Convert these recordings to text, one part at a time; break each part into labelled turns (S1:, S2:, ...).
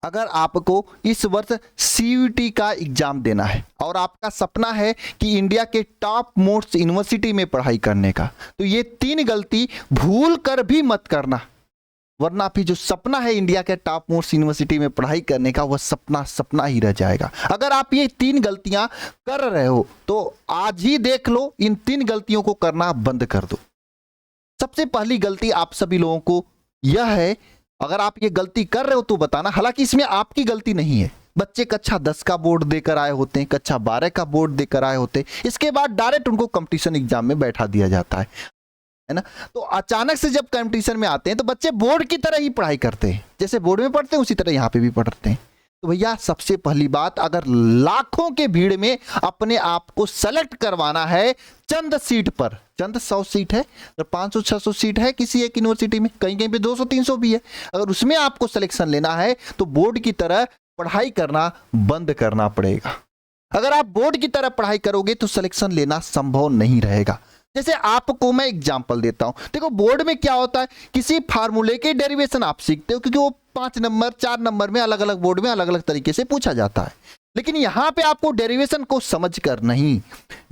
S1: अगर आपको इस वर्ष सीयूईटी का एग्जाम देना है और आपका सपना है कि इंडिया के टॉप मोस्ट यूनिवर्सिटी में पढ़ाई करने का, तो ये 3 गलती भूल कर भी मत करना, वरना फिर जो सपना है इंडिया के टॉप मोस्ट यूनिवर्सिटी में पढ़ाई करने का, वह सपना सपना ही रह जाएगा। अगर आप ये 3 गलतियां कर रहे हो तो आज ही देख लो, इन 3 गलतियों को करना बंद कर दो। सबसे पहली गलती आप सभी लोगों को यह है, अगर आप ये गलती कर रहे हो तो बताना, हालांकि इसमें आपकी गलती नहीं है। बच्चे कक्षा 10 का बोर्ड देकर आए होते हैं, कक्षा 12 का बोर्ड देकर आए होते हैं, इसके बाद डायरेक्ट उनको कंपटीशन एग्जाम में बैठा दिया जाता है ना। तो अचानक से जब कंपटीशन में आते हैं तो बच्चे बोर्ड की तरह ही पढ़ाई करते हैं, जैसे बोर्ड में पढ़ते हैं उसी तरह यहाँ पे भी पढ़ते हैं। तो भैया सबसे पहली बात, अगर लाखों के भीड़ में अपने आप को सेलेक्ट करवाना है चंद सीट पर, चंद 100 सीट है, तो 500-600 सीट है किसी एक यूनिवर्सिटी में, कहीं कहीं पे 200-300 भी है, अगर उसमें आपको सिलेक्शन लेना है तो बोर्ड की तरह पढ़ाई करना बंद करना पड़ेगा। अगर आप बोर्ड की तरह पढ़ाई करोगे तो सिलेक्शन लेना संभव नहीं रहेगा। जैसे आपको मैं एग्जांपल देता हूं, देखो बोर्ड में क्या होता है, किसी फार्मूले के डेरिवेशन आप सीखते हो, क्योंकि वो 5 नंबर 4 नंबर में अलग अलग बोर्ड में अलग अलग तरीके से पूछा जाता है। लेकिन यहां पे आपको डेरिवेशन को समझकर नहीं,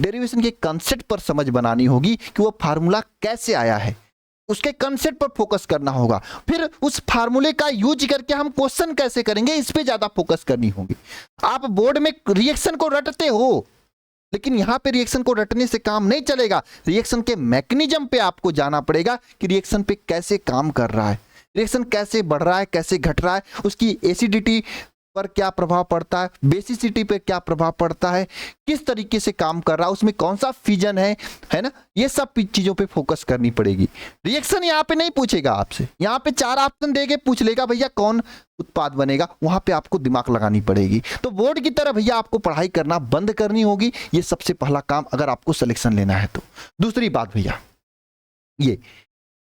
S1: डेरिवेशन के कंसेप्ट पर समझ बनानी होगी कि वो फार्मूला कैसे आया है, उसके कंसेप्ट पर फोकस करना होगा। फिर उस फार्मूले का यूज करके हम क्वेश्चन कैसे करेंगे, इस पे ज्यादा फोकस करनी होगी। आप बोर्ड में रिएक्शन को रटते हो, लेकिन यहां पे रिएक्शन को रटने से काम नहीं चलेगा, रिएक्शन के मैकेनिज्म पे आपको जाना पड़ेगा कि रिएक्शन पे कैसे काम कर रहा है, रिएक्शन कैसे बढ़ रहा है, कैसे घट रहा है, उसकी एसिडिटी पर क्या प्रभाव पड़ता है, बेसिसिटी पे क्या प्रभाव पड़ता है, किस तरीके से काम कर रहा है, उसमें कौन सा फिजन है ना, ये सब चीजों पे फोकस करनी पड़ेगी। रिएक्शन यहाँ पे नहीं पूछेगा आपसे, यहाँ पे 4 ऑप्शन देके पूछ लेगा भैया कौन उत्पाद बनेगा, वहां पे आपको दिमाग लगानी पड़ेगी। तो बोर्ड की तरह भैया आपको पढ़ाई करना बंद करनी होगी, ये सबसे पहला काम अगर आपको सिलेक्शन लेना है तो। दूसरी बात भैया, ये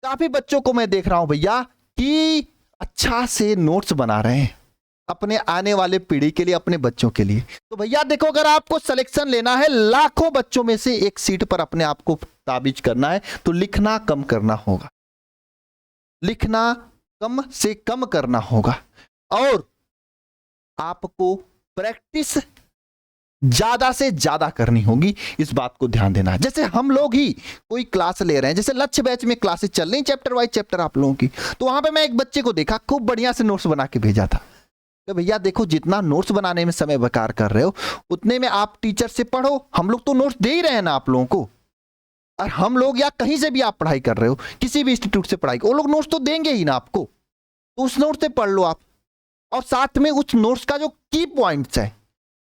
S1: काफी बच्चों को मैं देख रहा हूं भैया कि अच्छा से नोट्स बना रहे हैं अपने आने वाले पीढ़ी के लिए, अपने बच्चों के लिए। तो भैया देखो, अगर आपको सिलेक्शन लेना है, लाखों बच्चों में से एक सीट पर अपने आप को ताबिज करना है, तो लिखना कम करना होगा, लिखना कम से कम करना होगा, और आपको प्रैक्टिस ज्यादा से ज्यादा करनी होगी, इस बात को ध्यान देना है। जैसे हम लोग ही कोई क्लास ले रहे हैं, जैसे लक्ष्य बैच में क्लासेस चल रही चैप्टर वाइज चैप्टर आप लोगों की, तो वहां पे मैं एक बच्चे को देखा खूब बढ़िया से नोट्स बना के भेजा था। तो भैया देखो, जितना नोट्स बनाने में समय बेकार कर रहे हो, उतने में आप टीचर से पढ़ो, हम लोग तो नोट्स दे ही रहे हैं ना आप लोगों को, और हम लोग या कहीं से भी आप पढ़ाई कर रहे हो, किसी भी इंस्टीट्यूट से पढ़ाई, वो लोग नोट्स तो देंगे ही ना आपको, तो उस नोट्स से पढ़ लो आप, और साथ में उस नोट्स का जो की पॉइंट्स है,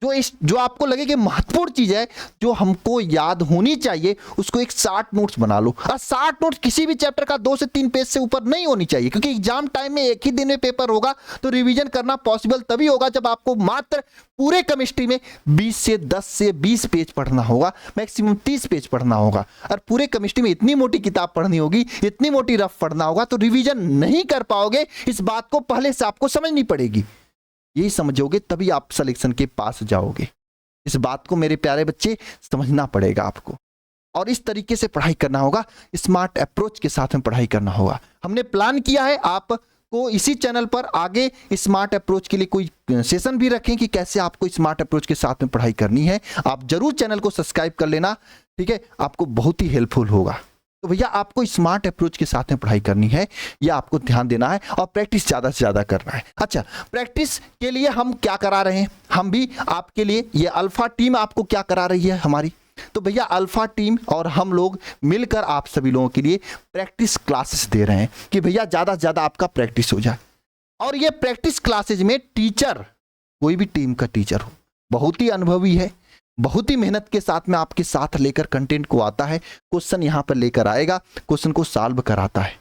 S1: जो आपको लगे कि महत्वपूर्ण चीज है, जो हमको याद होनी चाहिए, उसको एक 60 नोट्स बना लो। और 60 नोट्स किसी भी चैप्टर का 2 से 3 पेज से ऊपर नहीं होनी चाहिए, क्योंकि एग्जाम टाइम में एक ही दिन में पेपर होगा, तो रिवीजन करना पॉसिबल तभी होगा जब आपको मात्र पूरे केमिस्ट्री में 10 से 20 पेज पढ़ना होगा, मैक्सिमम 30 पेज पढ़ना होगा। और पूरे केमिस्ट्री में इतनी मोटी किताब पढ़नी होगी, इतनी मोटी रफ पढ़ना होगा, तो रिवीजन नहीं कर पाओगे। इस बात को पहले से आपको समझनी पड़ेगी, यही समझोगे तभी आप सिलेक्शन के पास जाओगे। इस बात को मेरे प्यारे बच्चे समझना पड़ेगा आपको, और इस तरीके से पढ़ाई करना होगा, स्मार्ट अप्रोच के साथ में पढ़ाई करना होगा। हमने प्लान किया है आपको इसी चैनल पर आगे स्मार्ट अप्रोच के लिए कोई सेशन भी रखें कि कैसे आपको स्मार्ट अप्रोच के साथ में पढ़ाई करनी है। आप जरूर चैनल को सब्सक्राइब कर लेना, ठीक है, आपको बहुत ही हेल्पफुल होगा। तो भैया आपको स्मार्ट अप्रोच के साथ में पढ़ाई करनी है, यह आपको ध्यान देना है, और प्रैक्टिस ज्यादा से ज्यादा करना है। अच्छा, प्रैक्टिस के लिए हम क्या करा रहे हैं, हम भी आपके लिए, ये अल्फा टीम आपको क्या करा रही है हमारी, तो भैया अल्फा टीम और हम लोग मिलकर आप सभी लोगों के लिए प्रैक्टिस क्लासेस दे रहे हैं कि भैया ज्यादा से ज्यादा आपका प्रैक्टिस हो जाए। और ये प्रैक्टिस क्लासेज में टीचर, कोई भी टीम का टीचर हो, बहुत ही अनुभवी है, बहुत ही मेहनत के साथ में आपके साथ लेकर कंटेंट को आता है, क्वेश्चन यहाँ पर लेकर आएगा, क्वेश्चन को सॉल्व कराता है,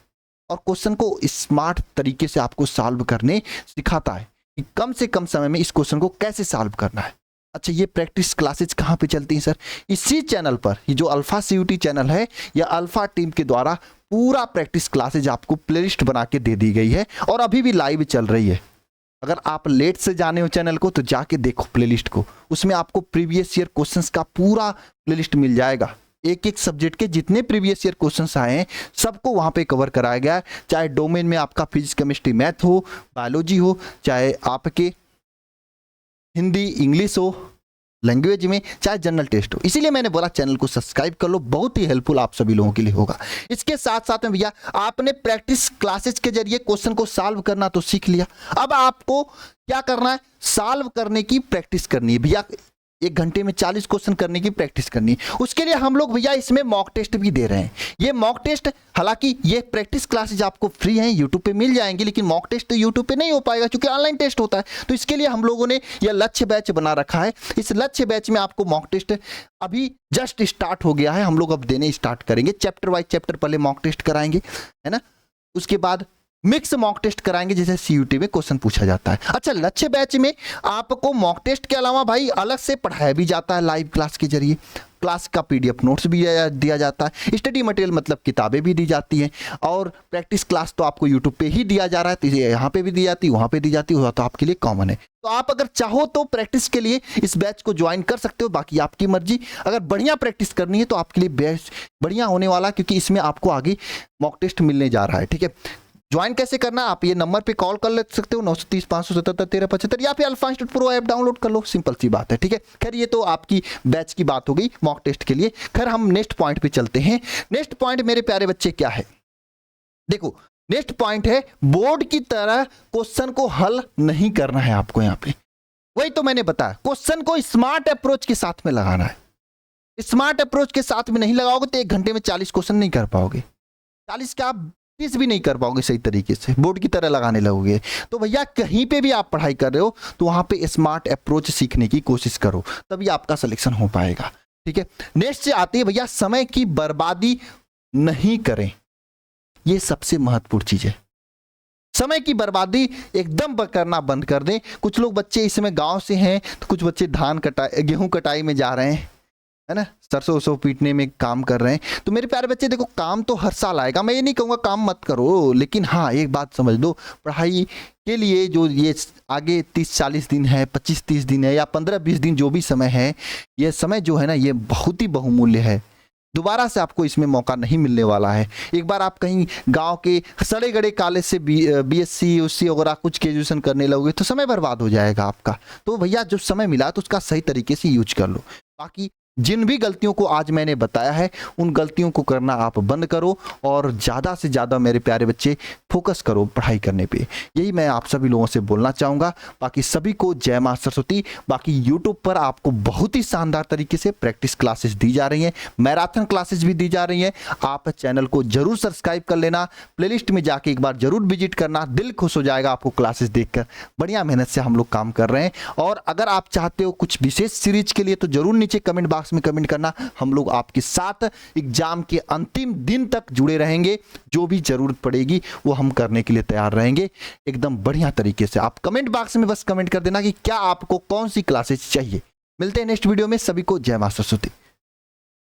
S1: और क्वेश्चन को स्मार्ट तरीके से आपको सॉल्व करने सिखाता है कि कम से कम समय में इस क्वेश्चन को कैसे सॉल्व करना है। अच्छा, ये प्रैक्टिस क्लासेज कहाँ पे चलती हैं सर? इसी चैनल पर, ये जो अल्फा सीयूटी चैनल है, या अल्फा टीम के द्वारा पूरा प्रैक्टिस क्लासेज आपको प्लेलिस्ट बना के दे दी गई है, और अभी भी लाइव चल रही है। अगर आप लेट से जाने हो चैनल को तो जाके देखो प्लेलिस्ट को, उसमें आपको प्रीवियस ईयर क्वेश्चंस का पूरा प्लेलिस्ट मिल जाएगा। एक एक सब्जेक्ट के जितने प्रीवियस ईयर क्वेश्चंस आए हैं सबको वहाँ पे कवर कराया गया है, चाहे डोमेन में आपका फिजिक्स केमिस्ट्री मैथ हो, बायोलॉजी हो, चाहे आपके हिंदी इंग्लिश हो, लैंग्वेज में, चाहे जनरल टेस्ट हो। इसीलिए मैंने बोला चैनल को सब्सक्राइब कर लो, बहुत ही हेल्पफुल आप सभी लोगों के लिए होगा। इसके साथ साथ में भैया आपने प्रैक्टिस क्लासेस के जरिए क्वेश्चन को सॉल्व करना तो सीख लिया, अब आपको क्या करना है, सॉल्व करने की प्रैक्टिस करनी है भैया। 1 घंटे में 40 क्वेश्चन करने की प्रैक्टिस करनी है। उसके लिए हम लोग भैया इसमें मॉक टेस्ट भी दे रहे हैं। ये मॉक टेस्ट, हालांकि ये प्रैक्टिस क्लासेज आपको फ्री हैं, यूट्यूब पे मिल जाएंगी, लेकिन मॉक टेस्ट तो यूट्यूब पे नहीं हो पाएगा क्योंकि ऑनलाइन टेस्ट होता है। तो इसके लिए हम लोगों ने यह लक्ष्य बैच बना रखा है। इस लक्ष्य बैच में आपको मॉक टेस्ट अभी जस्ट स्टार्ट हो गया है, हम लोग अब देने स्टार्ट करेंगे। चैप्टर वाइज चैप्टर पहले मॉक टेस्ट कराएंगे, है ना, उसके बाद मिक्स मॉक टेस्ट कराएंगे जैसे सीयूटी में क्वेश्चन पूछा जाता है। अच्छा, लक्ष्य बैच में आपको मॉक टेस्ट के अलावा भाई अलग से पढ़ाया भी जाता है लाइव क्लास के जरिए। क्लास का पीडीएफ नोट्स भी दिया जाता है, स्टडी मटेरियल मतलब किताबें भी दी जाती हैं, और प्रैक्टिस क्लास तो आपको यूट्यूब पे ही दिया जा रहा है, तो यहाँ पे भी दी जाती है, वहाँ पे दी जाती है, तो आपके लिए कॉमन है। तो आप अगर चाहो तो प्रैक्टिस के लिए इस बैच को ज्वाइन कर सकते हो, बाकी आपकी मर्जी। अगर बढ़िया प्रैक्टिस करनी है तो आपके लिए बैच बढ़िया होने वाला, क्योंकि इसमें आपको आगे मॉक टेस्ट मिलने जा रहा है। ठीक है, ज्वाइन कैसे करना, आप ये नंबर पे कॉल कर ले सकते हो 930 577 1375, या फिर alpha institute pro app download कर लो, सिंपल सी बात है। ठीक है, खैर ये तो आपकी बैच की बात हो गई मॉक टेस्ट के लिए। खैर हम नेक्स्ट पॉइंट पे चलते हैं। नेक्स्ट पॉइंट मेरे प्यारे बच्चे क्या है, देखो नेक्स्ट पॉइंट है बोर्ड की तरह क्वेश्चन को हल नहीं करना है आपको। यहाँ पे वही तो मैंने बताया, क्वेश्चन को स्मार्ट अप्रोच के साथ में लगाना है। स्मार्ट अप्रोच के साथ में नहीं लगाओगे तो 1 घंटे में 40 क्वेश्चन नहीं कर पाओगे, 40 का आप 30 भी नहीं कर पाओगे सही तरीके से, बोर्ड की तरह लगाने लगोगे। तो भैया कहीं पे भी आप पढ़ाई कर रहे हो तो वहां पे स्मार्ट अप्रोच सीखने की कोशिश करो, तभी आपका सिलेक्शन हो पाएगा। ठीक है, नेक्स्ट से आती है भैया समय की बर्बादी नहीं करें। ये सबसे महत्वपूर्ण चीज है, समय की बर्बादी एकदम करना बंद कर दें। कुछ लोग बच्चे इसमें गांव से हैं, तो कुछ बच्चे धान कटाई गेहूं कटाई में जा रहे हैं, है ना, सरसों उसो पीटने में काम कर रहे हैं। तो मेरे प्यारे बच्चे देखो, काम तो हर साल आएगा, मैं ये नहीं कहूँगा काम मत करो, लेकिन हाँ एक बात समझ लो, पढ़ाई के लिए जो ये आगे 30-40 दिन है, 25-30 दिन है, या 15-20 दिन जो भी समय है, ये समय जो है ना ये बहुत ही बहुमूल्य है। दोबारा से आपको इसमें मौका नहीं मिलने वाला है। एक बार आप कहीं गांव के सड़े गड़े कॉलेज से बीएससी USC वगैरह कुछ ग्रेजुएशन करने लगोगे तो समय बर्बाद हो जाएगा आपका। तो भैया जो समय मिला तो उसका सही तरीके से यूज कर लो। बाकी जिन भी गलतियों को आज मैंने बताया है उन गलतियों को करना आप बंद करो, और ज़्यादा से ज़्यादा मेरे प्यारे बच्चे फोकस करो पढ़ाई करने पे। यही मैं आप सभी लोगों से बोलना चाहूँगा। बाकी सभी को जय मां सरस्वती। बाकी यूट्यूब पर आपको बहुत ही शानदार तरीके से प्रैक्टिस क्लासेस दी जा रही हैं, मैराथन क्लासेस भी दी जा रही हैं। आप चैनल को जरूर सब्सक्राइब कर लेना, प्लेलिस्ट में जाके एक बार जरूर विजिट करना, दिल खुश हो जाएगा आपको क्लासेस देखकर। बढ़िया मेहनत से हम लोग काम कर रहे हैं, और अगर आप चाहते हो कुछ विशेष सीरीज के लिए तो जरूर नीचे कमेंट बॉक्स में कमेंट करना। हम लोग आपके साथ एग्जाम के अंतिम दिन तक जुड़े रहेंगे, जो भी जरूरत पड़ेगी वो हम करने के लिए तैयार रहेंगे एकदम बढ़िया तरीके से। आप कमेंट बॉक्स में बस कमेंट कर देना कि क्या आपको कौन सी क्लासेस चाहिए। मिलते हैं नेक्स्ट वीडियो में, सभी को जय मां सरस्वती।